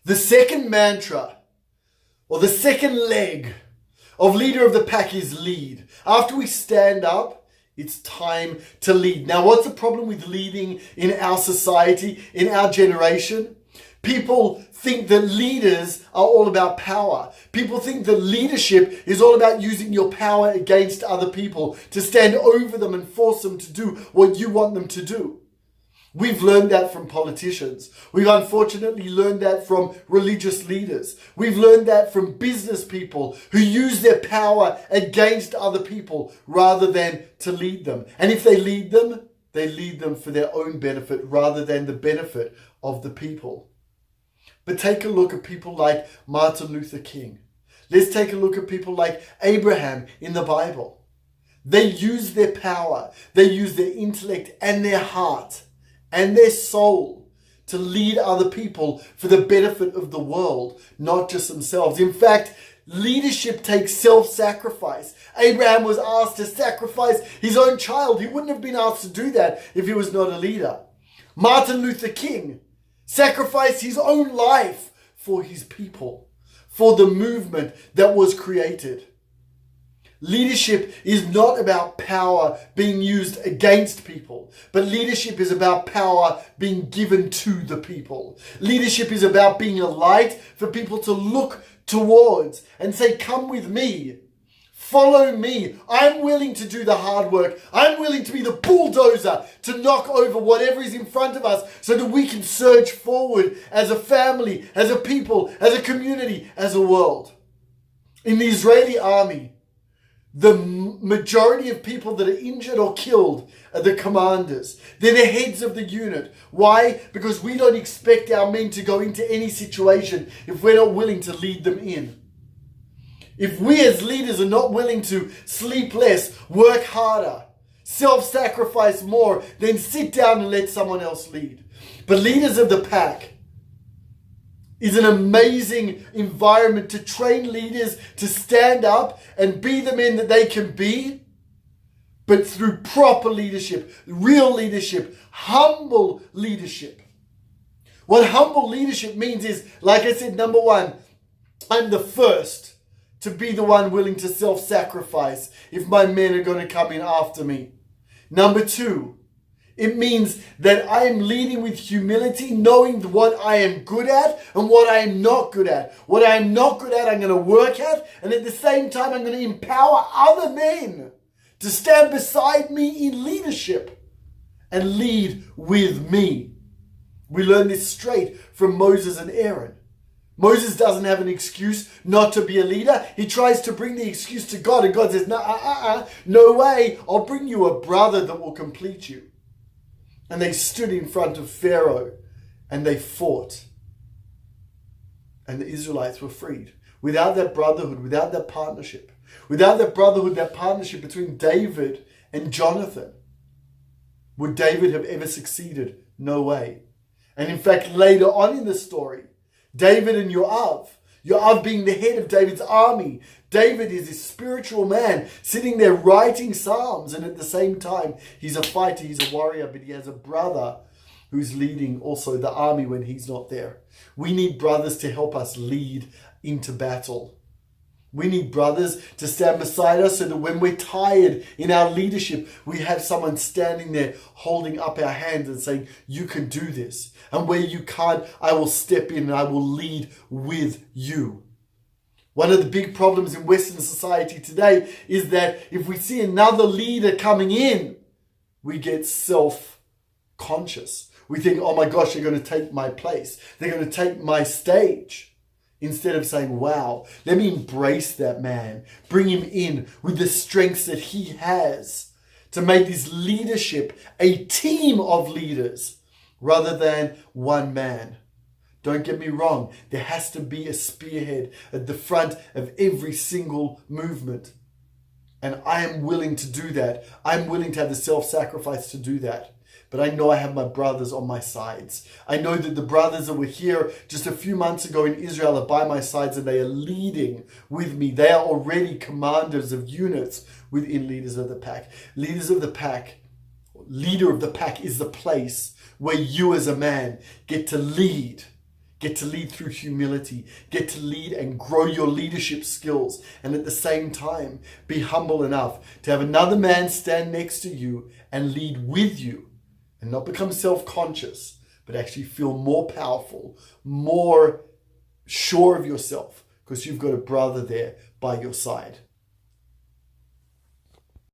The second mantra, or the second leg of leader of the pack is lead. After we stand up, it's time to lead. Now, what's the problem with leading in our society, in our generation? People think that leaders are all about power. People think that leadership is all about using your power against other people, to stand over them and force them to do what you want them to do. We've learned that from politicians. We've unfortunately learned that from religious leaders. We've learned that from business people who use their power against other people rather than to lead them. And if they lead them for their own benefit rather than the benefit of the people. But take a look at people like Martin Luther King. Let's take a look at people like Abraham in the Bible. They use their power, they use their intellect and their heart and their soul to lead other people for the benefit of the world, not just themselves. In fact, leadership takes self-sacrifice. Abraham was asked to sacrifice his own child. He wouldn't have been asked to do that if he was not a leader. Martin Luther King sacrificed his own life for his people, for the movement that was created. Leadership is not about power being used against people, but leadership is about power being given to the people. Leadership is about being a light for people to look towards and say, come with me, follow me. I'm willing to do the hard work. I'm willing to be the bulldozer to knock over whatever is in front of us so that we can surge forward as a family, as a people, as a community, as a world. In the Israeli army, the majority of people that are injured or killed are the commanders. They're the heads of the unit. Why? Because we don't expect our men to go into any situation if we're not willing to lead them in. If we as leaders are not willing to sleep less, work harder, self-sacrifice more, then sit down and let someone else lead. But leaders of the pack is an amazing environment to train leaders to stand up and be the men that they can be, but through proper leadership, real leadership, humble leadership. What humble leadership means is, like I said, number one, I'm the first to be the one willing to self-sacrifice if my men are going to come in after me. Number two, it means that I am leading with humility, knowing what I am good at and what I am not good at. What I am not good at, I'm going to work at. And at the same time, I'm going to empower other men to stand beside me in leadership and lead with me. We learn this straight from Moses and Aaron. Moses doesn't have an excuse not to be a leader. He tries to bring the excuse to God, and God says, no way. I'll bring you a brother that will complete you. And they stood in front of Pharaoh and they fought. And the Israelites were freed. Without that brotherhood, without that partnership, that partnership between David and Jonathan, would David have ever succeeded? No way. And in fact, later on in the story, David and Yoav being the head of David's army, David is this spiritual man sitting there writing psalms, and at the same time, he's a fighter, he's a warrior, but he has a brother who's leading also the army when he's not there. We need brothers to help us lead into battle. We need brothers to stand beside us so that when we're tired in our leadership, we have someone standing there holding up our hands and saying, you can do this. And where you can't, I will step in and I will lead with you. One of the big problems in Western society today is that if we see another leader coming in, we get self-conscious. We think, oh my gosh, they're going to take my place. They're going to take my stage. Instead of saying, wow, let me embrace that man, bring him in with the strengths that he has to make this leadership a team of leaders rather than one man. Don't get me wrong, there has to be a spearhead at the front of every single movement. And I am willing to do that. I'm willing to have the self-sacrifice to do that. But I know I have my brothers on my sides. I know that the brothers that were here just a few months ago in Israel are by my sides and they are leading with me. They are already commanders of units within Leaders of the Pack. Leader of the Pack is the place where you as a man get to lead, Get to lead through humility. Get to lead and grow your leadership skills. And at the same time, be humble enough to have another man stand next to you and lead with you. And not become self-conscious, but actually feel more powerful, more sure of yourself, because you've got a brother there by your side.